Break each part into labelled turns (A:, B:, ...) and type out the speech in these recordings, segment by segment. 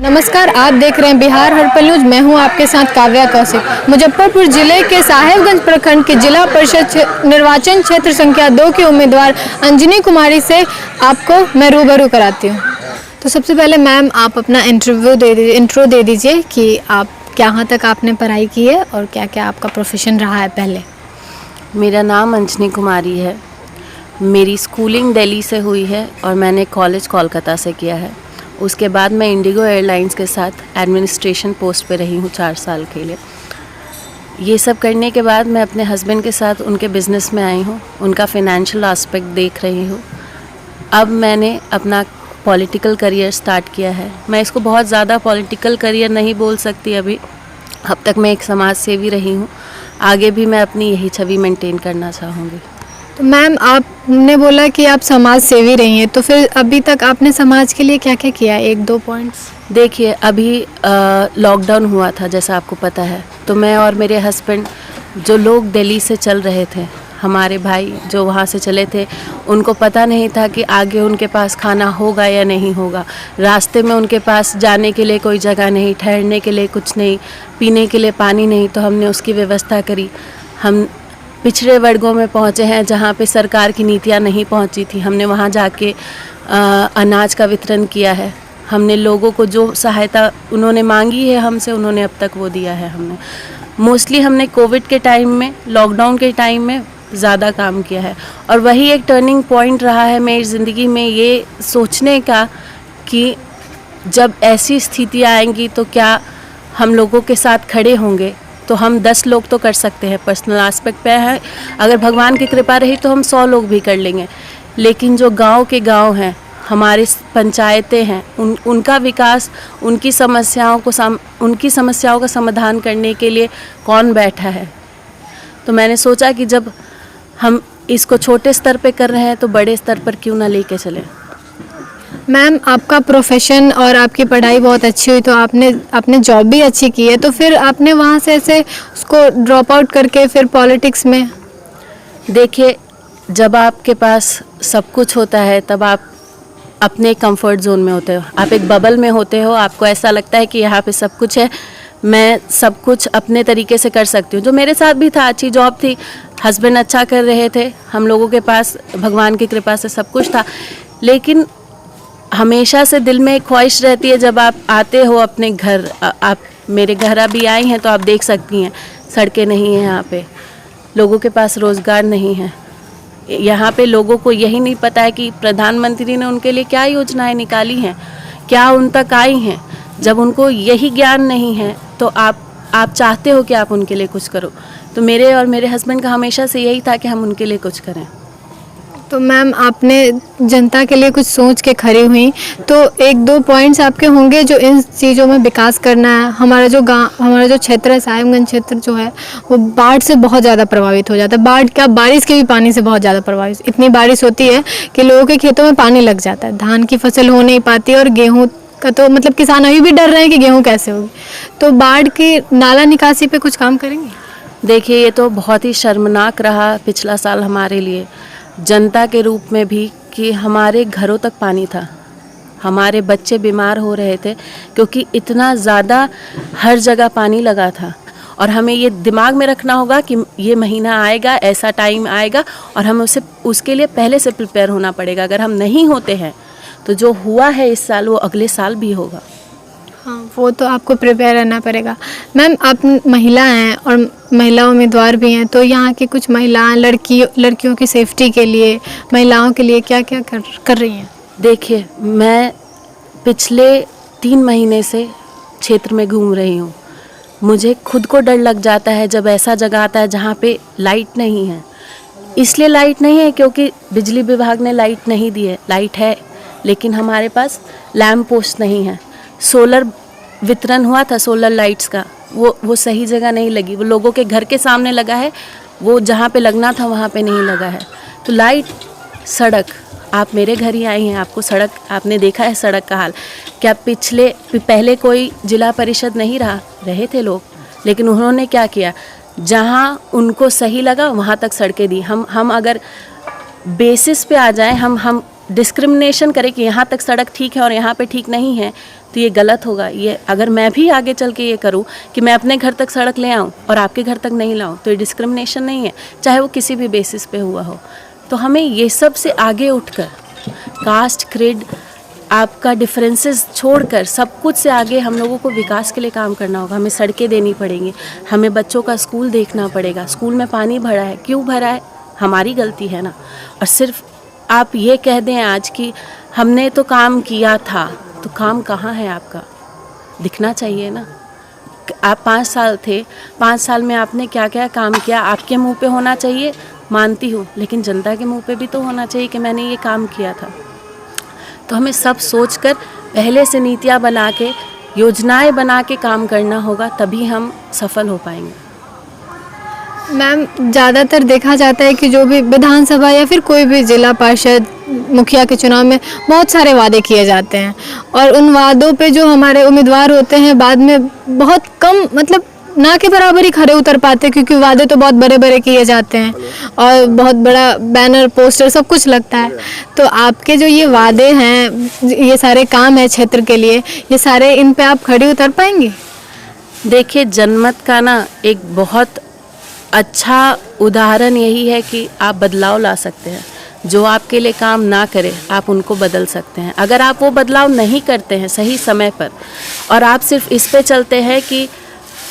A: नमस्कार, आप देख रहे हैं बिहार हर्पल न्यूज। मैं हूं आपके साथ काव्या कौशिक। मुजफ्फरपुर जिले के साहेबगंज प्रखंड के जिला परिषद निर्वाचन क्षेत्र संख्या 2 की उम्मीदवार अंजनी कुमारी से आपको मैं रूबरू कराती हूं। तो सबसे पहले मैम, आप अपना इंट्रो दे दीजिए कि आप कहाँ तक आपने पढ़ाई की है और क्या क्या आपका प्रोफेशन रहा है पहले।
B: मेरा नाम अंजनी कुमारी है। मेरी स्कूलिंग दिल्ली से हुई है और मैंने कॉलेज कोलकाता से किया है। उसके बाद मैं इंडिगो एयरलाइंस के साथ एडमिनिस्ट्रेशन पोस्ट पे रही हूँ 4 साल के लिए। ये सब करने के बाद मैं अपने हस्बैंड के साथ उनके बिज़नेस में आई हूँ, उनका फाइनेंशियल एस्पेक्ट देख रही हूँ। अब मैंने अपना पॉलिटिकल करियर स्टार्ट किया है। मैं इसको बहुत ज़्यादा पॉलिटिकल करियर नहीं बोल सकती अभी। अब तक मैं एक समाज सेवी रही हूँ, आगे भी मैं अपनी यही छवि मेंटेन करना चाहूँगी।
A: तो मैम, आपने बोला कि आप समाज सेवी रही हैं, तो फिर अभी तक आपने समाज के लिए क्या क्या किया है? 1-2 पॉइंट्स।
B: देखिए, अभी लॉकडाउन हुआ था जैसा आपको पता है, तो मैं और मेरे हस्बैंड, जो लोग दिल्ली से चल रहे थे, हमारे भाई जो वहाँ से चले थे, उनको पता नहीं था कि आगे उनके पास खाना होगा या नहीं होगा। रास्ते में उनके पास जाने के लिए कोई जगह नहीं, ठहरने के लिए कुछ नहीं, पीने के लिए पानी नहीं, तो हमने उसकी व्यवस्था करी। हम पिछड़े वर्गों में पहुँचे हैं जहाँ पे सरकार की नीतियाँ नहीं पहुँची थी। हमने वहाँ जाके अनाज का वितरण किया है। हमने लोगों को जो सहायता उन्होंने मांगी है हमसे, उन्होंने अब तक वो दिया है। हमने मोस्टली कोविड के टाइम में, लॉकडाउन के टाइम में ज़्यादा काम किया है, और वही एक टर्निंग पॉइंट रहा है मेरी ज़िंदगी में, ये सोचने का कि जब ऐसी स्थितियाँ आएंगी तो क्या हम लोगों के साथ खड़े होंगे। तो हम 10 लोग तो कर सकते हैं, पर्सनल एस्पेक्ट पे है। अगर भगवान की कृपा रही तो हम 100 लोग भी कर लेंगे। लेकिन जो गांव के गांव हैं, हमारी पंचायतें हैं, उनका विकास, उनकी समस्याओं का समाधान करने के लिए कौन बैठा है। तो मैंने सोचा कि जब हम इसको छोटे स्तर पे कर रहे हैं तो बड़े स्तर पर क्यों ना लेके चलें।
A: मैम, आपका प्रोफेशन और आपकी पढ़ाई बहुत अच्छी हुई, तो आपने जॉब भी अच्छी की है, तो फिर आपने वहाँ से ऐसे उसको ड्रॉप आउट करके फिर पॉलिटिक्स में।
B: देखिए, जब आपके पास सब कुछ होता है तब आप अपने कंफर्ट जोन में होते हो, आप एक बबल में होते हो। आपको ऐसा लगता है कि यहाँ पे सब कुछ है, मैं सब कुछ अपने तरीके से कर सकती हूँ। जो मेरे साथ भी था, अच्छी जॉब थी, हस्बैंड अच्छा कर रहे थे, हम लोगों के पास भगवान की कृपा से सब कुछ था। लेकिन हमेशा से दिल में एक ख्वाहिश रहती है, जब आप आते हो अपने घर, आप मेरे घर अभी आई हैं तो आप देख सकती हैं, सड़कें नहीं हैं यहाँ पे, लोगों के पास रोज़गार नहीं है। यहाँ पे लोगों को यही नहीं पता है कि प्रधानमंत्री ने उनके लिए क्या योजनाएं निकाली हैं, क्या उन तक आई हैं। जब उनको यही ज्ञान नहीं है तो आप चाहते हो कि आप उनके लिए कुछ करो। तो मेरे और मेरे हस्बैंड का हमेशा से यही था कि हम उनके लिए कुछ करें।
A: तो मैम, आपने जनता के लिए कुछ सोच के खड़ी हुई, तो 1-2 पॉइंट्स आपके होंगे जो इन चीज़ों में विकास करना है। हमारा जो क्षेत्र है, साहेबगंज क्षेत्र जो है, वो बाढ़ से बहुत ज़्यादा प्रभावित हो जाता है। बाढ़ क्या, बारिश के भी पानी से बहुत ज़्यादा प्रभावित। इतनी बारिश होती है कि लोगों के खेतों में पानी लग जाता है, धान की फसल हो नहीं पाती, और गेहूँ का तो मतलब किसान अभी भी डर रहे हैं कि गेहूँ कैसे होगी। तो बाढ़ की नाला निकासी पे कुछ काम करेंगे?
B: देखिए, ये तो बहुत ही शर्मनाक रहा पिछला साल हमारे लिए, जनता के रूप में भी, कि हमारे घरों तक पानी था। हमारे बच्चे बीमार हो रहे थे क्योंकि इतना ज़्यादा हर जगह पानी लगा था। और हमें ये दिमाग में रखना होगा कि ये महीना आएगा, ऐसा टाइम आएगा, और हम उसके लिए पहले से प्रिपेयर होना पड़ेगा। अगर हम नहीं होते हैं तो जो हुआ है इस साल वो अगले साल भी होगा।
A: हाँ, वो तो आपको प्रिपेयर रहना पड़ेगा। मैम, आप महिला हैं और महिला उम्मीदवार भी हैं, तो यहाँ की कुछ महिलाएं, लड़कियों की सेफ्टी के लिए, महिलाओं के लिए क्या क्या कर रही हैं?
B: देखिए, मैं पिछले 3 महीने से क्षेत्र में घूम रही हूँ। मुझे खुद को डर लग जाता है जब ऐसा जगह आता है जहाँ पे लाइट नहीं है। इसलिए लाइट नहीं है क्योंकि बिजली विभाग ने लाइट नहीं दी है। लाइट है लेकिन हमारे पास लैम्प पोस्ट नहीं है। सोलर वितरण हुआ था, सोलर लाइट्स का, वो सही जगह नहीं लगी। वो लोगों के घर के सामने लगा है, वो जहाँ पे लगना था वहाँ पे नहीं लगा है। तो लाइट, सड़क, आप मेरे घर ही आई हैं, आपको सड़क, आपने देखा है सड़क का हाल। क्या पहले कोई जिला परिषद नहीं रहे थे लोग, लेकिन उन्होंने क्या किया, जहाँ उनको सही लगा वहाँ तक सड़कें दी। हम अगर बेसिस पे आ जाएं, हम डिस्क्रिमिनेशन करे कि यहाँ तक सड़क ठीक है और यहाँ पे ठीक नहीं है, तो ये गलत होगा। ये अगर मैं भी आगे चल के ये करूँ कि मैं अपने घर तक सड़क ले आऊँ और आपके घर तक नहीं लाऊँ, तो ये डिस्क्रिमिनेशन नहीं है, चाहे वो किसी भी बेसिस पे हुआ हो। तो हमें ये सब से आगे उठकर, कास्ट, क्रीड, आपका डिफरेंसेस छोड़कर, सब कुछ से आगे हम लोगों को विकास के लिए काम करना होगा। हमें सड़कें देनी पड़ेंगी, हमें बच्चों का स्कूल देखना पड़ेगा। स्कूल में पानी भरा है, क्यों भरा है? हमारी गलती है ना। और सिर्फ आप ये कह दें आज कि हमने तो काम किया था, तो काम कहाँ है आपका? दिखना चाहिए ना। आप 5 साल थे, 5 साल में आपने क्या क्या काम किया, आपके मुंह पे होना चाहिए, मानती हूँ, लेकिन जनता के मुंह पे भी तो होना चाहिए कि मैंने ये काम किया था। तो हमें सब सोचकर पहले से नीतियाँ बना के, योजनाएं बना के काम करना होगा, तभी हम सफल हो पाएंगे।
A: मैम, ज़्यादातर देखा जाता है कि जो भी विधानसभा या फिर कोई भी जिला पार्षद, मुखिया के चुनाव में बहुत सारे वादे किए जाते हैं और उन वादों पे जो हमारे उम्मीदवार होते हैं बाद में बहुत कम, मतलब ना के बराबर ही खरे उतर पाते हैं, क्योंकि वादे तो बहुत बड़े बड़े किए जाते हैं और बहुत बड़ा बैनर, पोस्टर, सब कुछ लगता है। तो आपके जो ये वादे हैं, ये सारे काम है क्षेत्र के लिए, ये सारे, इन पे आप खड़े उतर पाएंगे?
B: देखिए, जनमत का ना एक बहुत अच्छा उदाहरण यही है कि आप बदलाव ला सकते हैं। जो आपके लिए काम ना करे, आप उनको बदल सकते हैं। अगर आप वो बदलाव नहीं करते हैं सही समय पर, और आप सिर्फ इस पे चलते हैं कि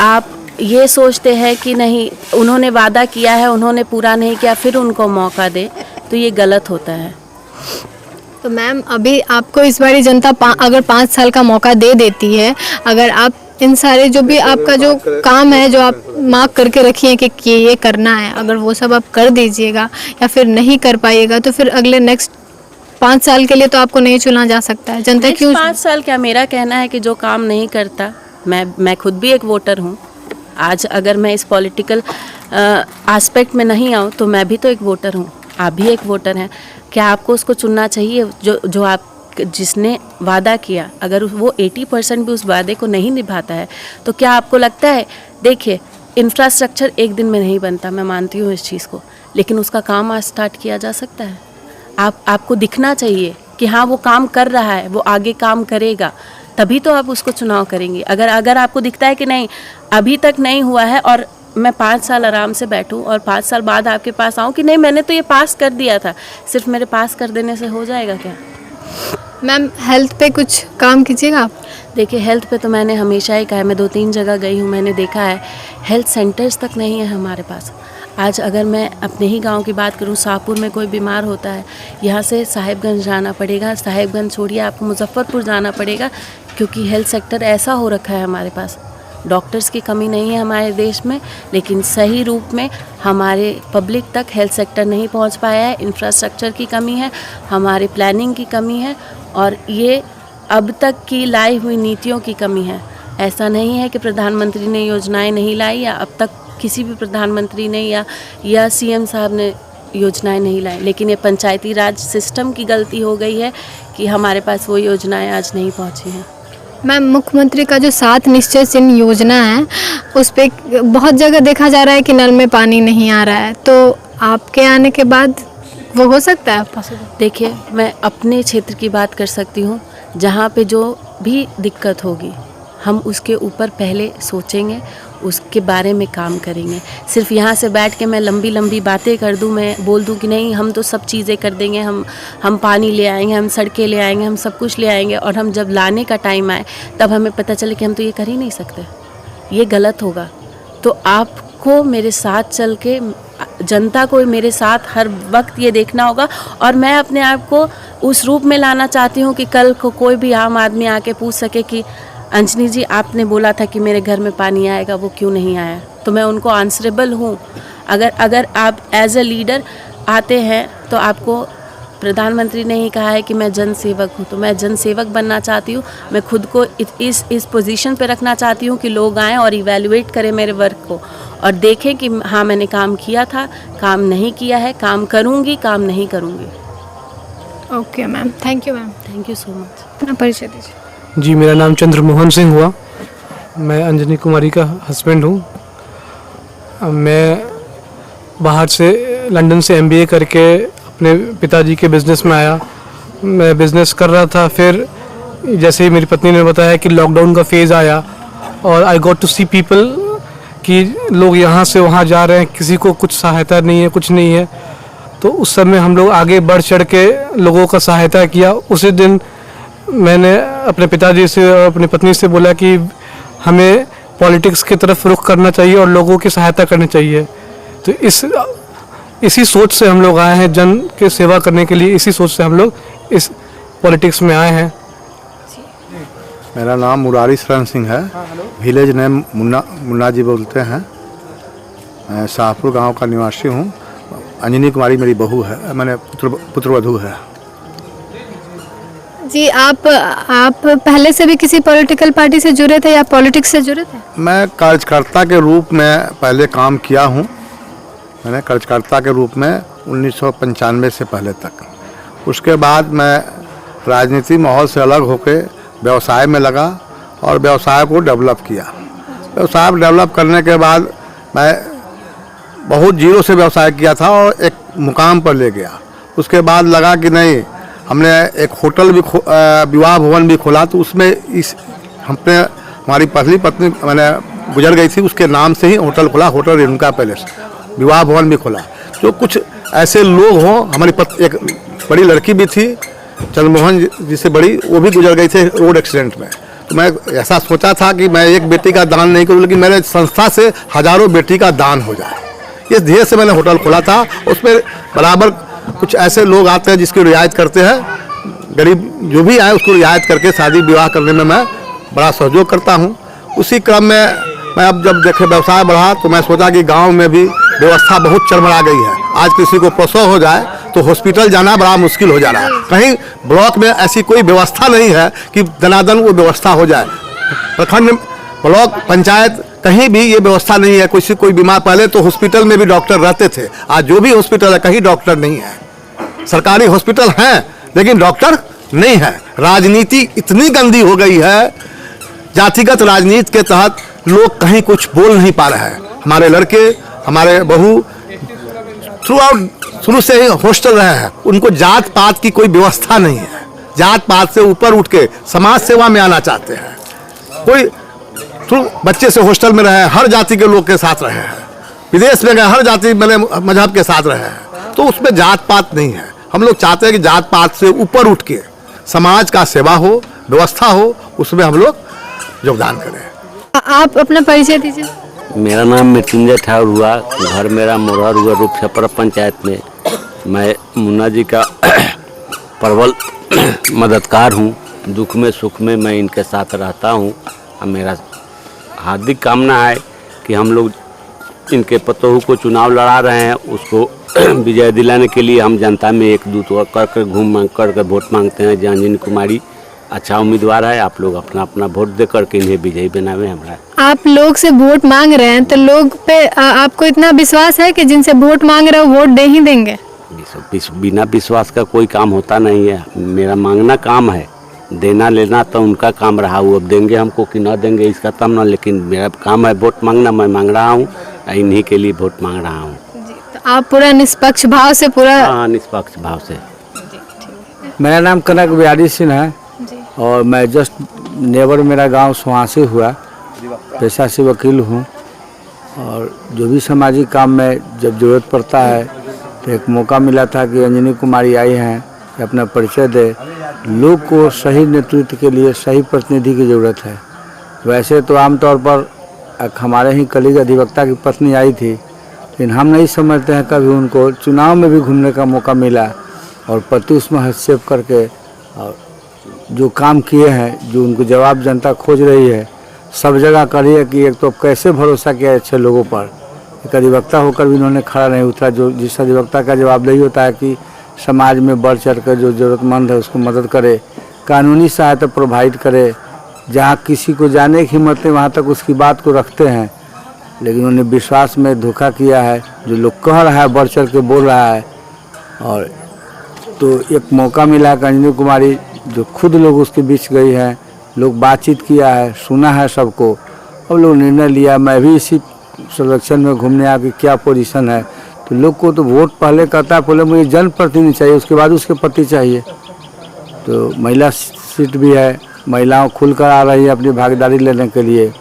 B: आप ये सोचते हैं कि नहीं, उन्होंने वादा किया है, उन्होंने पूरा नहीं किया, फिर उनको मौका दे, तो ये गलत होता है।
A: तो मैम, अभी आपको इस बारी जनता अगर 5 साल का मौका दे देती है, अगर आप इन सारे जो भी आपका जो काम है, जो आप मार्क करके रखिए कि ये करना है, अगर वो सब आप कर दीजिएगा या फिर नहीं कर पाइएगा, तो फिर अगले नेक्स्ट 5 साल के लिए तो आपको नहीं चुना जा सकता है। जनता क्यों?
B: 5 साल क्या, मेरा कहना है कि जो काम नहीं करता, मैं खुद भी एक वोटर हूँ। आज अगर मैं इस पॉलिटिकल एस्पेक्ट में नहीं आऊँ, तो मैं भी तो एक वोटर हूँ, आप भी एक वोटर हैं। क्या आपको उसको चुनना चाहिए जो आप, जिसने वादा किया, अगर वो 80% भी उस वादे को नहीं निभाता है, तो क्या आपको लगता है? देखिए, इंफ्रास्ट्रक्चर एक दिन में नहीं बनता, मैं मानती हूँ इस चीज़ को, लेकिन उसका काम आज स्टार्ट किया जा सकता है। आपको दिखना चाहिए कि हाँ, वो काम कर रहा है, वो आगे काम करेगा, तभी तो आप उसको चुनाव करेंगे। अगर आपको दिखता है कि नहीं, अभी तक नहीं हुआ है, और मैं 5 साल आराम से बैठूं और 5 साल बाद आपके पास आऊं कि नहीं, मैंने तो ये पास कर दिया था, सिर्फ मेरे पास कर देने से हो जाएगा क्या?
A: मैम, हेल्थ पे कुछ काम कीजिएगा आप?
B: देखिए, हेल्थ पे तो मैंने हमेशा ही कहा है, मैं 2-3 जगह गई हूँ, मैंने देखा है हेल्थ सेंटर्स तक नहीं है हमारे पास। आज अगर मैं अपने ही गांव की बात करूं, शाहपुर में कोई बीमार होता है, यहाँ से साहिबगंज जाना पड़ेगा, साहिबगंज छोड़िए आपको मुजफ्फरपुर जाना पड़ेगा, क्योंकि हेल्थ सेक्टर ऐसा हो रखा है हमारे पास। डॉक्टर्स की कमी नहीं है हमारे देश में, लेकिन सही रूप में हमारे पब्लिक तक हेल्थ सेक्टर नहीं पहुंच पाया है। इंफ्रास्ट्रक्चर की कमी है, हमारे प्लानिंग की कमी है, और ये अब तक की लाई हुई नीतियों की कमी है। ऐसा नहीं है कि प्रधानमंत्री ने योजनाएं नहीं लाई, या अब तक किसी भी प्रधानमंत्री ने या सीएम साहब ने योजनाएं नहीं लाई, लेकिन ये पंचायती राज सिस्टम की गलती हो गई है कि हमारे पास वो योजनाएं आज नहीं पहुंची हैं।
A: मैम, मुख्यमंत्री का जो 7 निश्चय चिन्ह योजना है, उस पर बहुत जगह देखा जा रहा है कि नल में पानी नहीं आ रहा है, तो आपके आने के बाद वो हो सकता है पॉसिबल?
B: देखिए, मैं अपने क्षेत्र की बात कर सकती हूँ, जहाँ पे जो भी दिक्कत होगी, हम उसके ऊपर पहले सोचेंगे, उसके बारे में काम करेंगे। सिर्फ यहाँ से बैठ के मैं लंबी लंबी बातें कर दूँ, मैं बोल दूँ कि नहीं, हम तो सब चीज़ें कर देंगे, हम पानी ले आएंगे, हम सड़कें ले आएंगे, हम सब कुछ ले आएंगे, और हम जब लाने का टाइम आए तब हमें पता चले कि हम तो ये कर ही नहीं सकते, ये गलत होगा। तो आपको मेरे साथ चल के, जनता को मेरे साथ हर वक्त ये देखना होगा, और मैं अपने आप को उस रूप में लाना चाहती हूँ कि कल को कोई भी आम आदमी आके पूछ सके कि अंजनी जी, आपने बोला था कि मेरे घर में पानी आएगा, वो क्यों नहीं आया? तो मैं उनको आंसरेबल हूँ। अगर आप एज ए लीडर आते हैं, तो आपको प्रधानमंत्री ने ही कहा है कि मैं जनसेवक हूँ, तो मैं जनसेवक बनना चाहती हूँ। मैं खुद को इस पोजीशन पे रखना चाहती हूँ कि लोग आएँ और इवैल्यूएट करें मेरे वर्क को, और देखें कि हाँ, मैंने काम किया था, काम नहीं किया है, काम करूँगी, काम नहीं करूँगी।
A: Okay ma'am, thank you ma'am.
B: Thank you so much.
A: अपना परिचय दीजिए।
C: जी, मेरा नाम चंद्रमोहन सिंह हुआ, मैं अंजनी कुमारी का हस्बैंड हूँ। मैं बाहर से, लंदन से MBA करके अपने पिताजी के बिज़नेस में आया, मैं बिज़नेस कर रहा था। फिर जैसे ही मेरी पत्नी ने बताया कि लॉकडाउन का फेज़ आया और I got to see people कि लोग यहाँ से वहाँ जा रहे हैं, किसी को कुछ सहायता नहीं है, कुछ नहीं है। तो उस समय हम लोग आगे बढ़ चढ़ के लोगों का सहायता किया। उसी दिन मैंने अपने पिताजी से और अपनी पत्नी से बोला कि हमें पॉलिटिक्स की तरफ रुख करना चाहिए और लोगों की सहायता करनी चाहिए। तो इसी सोच से हम लोग आए हैं, जन की सेवा करने के लिए। इसी सोच से हम लोग इस पॉलिटिक्स में आए हैं।
D: मेरा नाम मुरारी शरण सिंह है। विलेज नेम मुन्ना जी बोलते हैं। मैं शाहपुर गांव का निवासी हूं। अंजनी कुमारी मेरी बहू है, मैंने पुत्रवधू है।
A: जी, आप पहले से भी किसी पॉलिटिकल पार्टी से जुड़े थे या पॉलिटिक्स से जुड़े थे?
D: मैं कार्यकर्ता के रूप में पहले काम किया हूं। मैंने कार्यकर्ता के रूप में 1995 से पहले तक। उसके बाद मैं राजनीति माहौल से अलग होकर व्यवसाय में लगा और व्यवसाय को डेवलप किया। व्यवसाय डेवलप करने के बाद मैं बहुत जीरो से व्यवसाय किया था और एक मुकाम पर ले गया। उसके बाद लगा कि नहीं, हमने एक होटल भी विवाह भवन भी खोला। तो उसमें हमारी पहली पत्नी मैंने गुजर गई थी, उसके नाम से ही होटल खोला, होटल रेणुका पैलेस। विवाह भवन भी खोला। जो कुछ ऐसे लोग हों, हमारी एक बड़ी लड़की भी थी चंद्रमोहन जी से बड़ी, वो भी गुजर गई थी रोड एक्सीडेंट में। तो मैं ऐसा सोचा था कि मैं एक बेटी का दान नहीं करूँ, लेकिन मेरे संस्था से हजारों बेटी का दान हो जाए। इस ध्येय से मैंने होटल खोला था। उसमें बराबर कुछ ऐसे लोग आते हैं जिसकी रियायत करते हैं। गरीब जो भी आए उसको रियायत करके शादी विवाह करने में मैं बड़ा सहयोग करता हूँ। उसी क्रम में मैं अब जब देखे व्यवसाय बढ़ा तो मैं सोचा कि गाँव में भी व्यवस्था बहुत चरमरा गई है। आज किसी को प्रसव हो जाए तो हॉस्पिटल जाना बड़ा मुश्किल हो जा रहा है। कहीं ब्लॉक में ऐसी कोई व्यवस्था नहीं है कि दनादन वो व्यवस्था हो जाए। प्रखंड, ब्लॉक, पंचायत, कहीं भी ये व्यवस्था नहीं है। कोई बीमार, पहले तो हॉस्पिटल में भी डॉक्टर रहते थे। आज जो भी हॉस्पिटल है कहीं डॉक्टर नहीं है। सरकारी हॉस्पिटल हैं लेकिन डॉक्टर नहीं है। राजनीति इतनी गंदी हो गई है, जातिगत राजनीति के तहत लोग कहीं कुछ बोल नहीं पा रहे हैं। हमारे लड़के, हमारे बहू थ्रू आउट शुरू से ही हॉस्टल रहे हैं। उनको जात पात की कोई व्यवस्था नहीं है। जात पात से ऊपर उठ के समाज सेवा में आना चाहते हैं। कोई थ्रू बच्चे से हॉस्टल में रहे, हर जाति के लोग के साथ रहे हैं। विदेश में गए, हर जाति मजहब के साथ रहे हैं। तो उसमें जात पात नहीं है। हम लोग चाहते हैं कि जात पात से ऊपर उठ के समाज का सेवा हो, व्यवस्था हो, उसमें हम लोग योगदान करें।
A: आप अपना परिचय दीजिए।
E: मेरा नाम मृत्युंजय ठाकुर हुआ। घर मेरा मोरहर हुआ, रूपछपरा पंचायत में। मैं मुन्ना जी का प्रबल मददगार हूँ। दुख में सुख में मैं इनके साथ रहता हूँ। मेरा हार्दिक कामना है कि हम लोग इनके पतोहू को चुनाव लड़ा रहे हैं, उसको विजय दिलाने के लिए हम जनता में एक दूत कर घूम मांग कर वोट मांगते हैं। अंजनी कुमारी अच्छा उम्मीदवार है। आप लोग अपना अपना वोट दे करके इन्हें विजयी बनावे। हमारा
A: आप लोग से वोट मांग रहे हैं तो लोग पे आपको इतना विश्वास है कि जिनसे वोट मांग रहे हो वोट दे ही देंगे?
E: बिना विश्वास का कोई काम होता नहीं है। मेरा मांगना काम है, देना लेना तो उनका काम रहा। वो अब देंगे हमको कि ना देंगे इसका तब ना, लेकिन मेरा काम है वोट मांगना। मैं मांग रहा हूँ, इन्हीं के लिए वोट मांग रहा हूँ।
A: तो आप पूरा निष्पक्ष भाव से पूरा?
E: हाँ, निष्पक्ष भाव से।
F: मेरा नाम कनक बिहारी सिंह है और मैं जस्ट नेबर, मेरा गांव सुहासी हुआ। पेशा से वकील हूँ और जो भी सामाजिक काम में जब ज़रूरत पड़ता है तो एक मौका मिला था कि अंजनी कुमारी आई हैं कि अपना परिचय दे। लोग को सही नेतृत्व के लिए सही प्रतिनिधि की ज़रूरत है। वैसे तो आमतौर पर हमारे ही कलीग अधिवक्ता की पत्नी आई थी, लेकिन हम नहीं समझते हैं कभी उनको चुनाव में भी घूमने का मौका मिला और पति उसमें हस्तक्षेप करके और जो काम किए हैं, जो उनको जवाब जनता खोज रही है, सब जगह करिए कि एक तो कैसे भरोसा किया अच्छे लोगों पर। एक अधिवक्ता होकर भी उन्होंने खड़ा नहीं उतरा। जो जिस अधिवक्ता का जवाबदेही होता है कि समाज में बढ़ चढ़ कर जो ज़रूरतमंद है उसको मदद करे, कानूनी सहायता प्रोवाइड करे। जहाँ किसी को जाने की हिम्मत नहीं वहाँ तक उसकी बात को रखते हैं, लेकिन उन्हें विश्वास में धोखा किया है। जो लोग कह रहा है बढ़ चढ़ के बोल रहा है। और तो एक मौका मिला कि अंजनी कुमारी जो खुद लोग उसके बीच गई है, लोग बातचीत किया है, सुना है सबको, और लोग निर्णय लिया। मैं भी इसी संरक्षण में घूमने आ कि क्या पोजीशन है। तो लोग को तो वोट पहले करता है, पहले मुझे जनप्रतिनिधि चाहिए, उसके बाद उसके पति चाहिए। तो महिला सीट भी है, महिलाओं खुलकर आ रही है अपनी भागीदारी लेने के लिए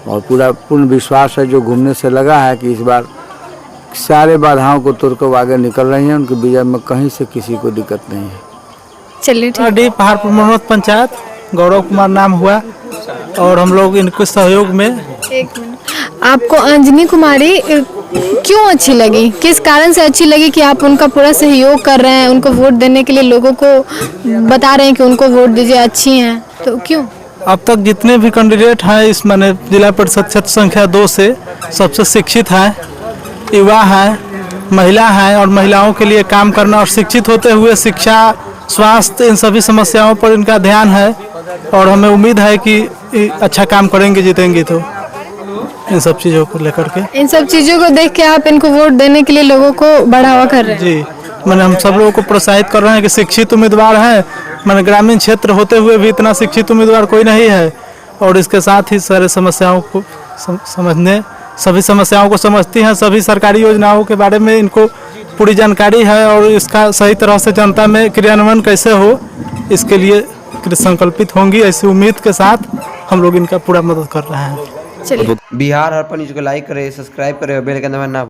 F: और पूरा पूर्ण विश्वास है जो घूमने से लगा है कि इस बार सारे बाधाओं को तोड़कर वो आगे निकल रही हैं। उनकी विजय में कहीं से किसी को दिक्कत नहीं है।
A: चलिए ठीक।
C: डी पहाड़पुर मनोत पंचायत, गौरव कुमार नाम हुआ और हम लोग इनके सहयोग में।
A: एक मिनट, आपको अंजनी कुमारी क्यों अच्छी लगी, किस कारण से अच्छी लगी कि आप उनका पूरा सहयोग कर रहे हैं, उनको वोट देने के लिए लोगों को बता रहे हैं कि उनको वोट दीजिए, अच्छी हैं, तो क्यों?
C: अब तक जितने भी कैंडिडेट हैं इस माने जिला परिषद क्षेत्र संख्या 2 से सबसे शिक्षित हैं, युवा हैं, महिला हैं और महिलाओं के लिए काम करना और शिक्षित होते हुए शिक्षा, स्वास्थ्य, इन सभी समस्याओं पर इनका ध्यान है और हमें उम्मीद है कि अच्छा काम करेंगे, जीतेंगे। तो इन सब चीज़ों को लेकर के,
A: इन सब चीज़ों को देख के आप इनको वोट देने के लिए लोगों को बढ़ावा कर रहे हैं?
C: जी, मैंने हम सब लोगों को प्रोत्साहित कर रहे हैं कि शिक्षित उम्मीदवार हैं। मैंने ग्रामीण क्षेत्र होते हुए भी इतना शिक्षित उम्मीदवार कोई नहीं है और इसके साथ ही सारे समस्याओं को समझने, सभी समस्याओं को समझती हैं, सभी सरकारी योजनाओं के बारे में इनको पूरी जानकारी है और इसका सही तरह से जनता में क्रियान्वयन कैसे हो इसके लिए संकल्पित होंगी। ऐसी उम्मीद के साथ हम लोग इनका पूरा मदद कर रहे हैं।
A: चलिए।
G: बिहार हर न्यूज़ को लाइक करें, सब्सक्राइब करें और बेल आइकन दबाना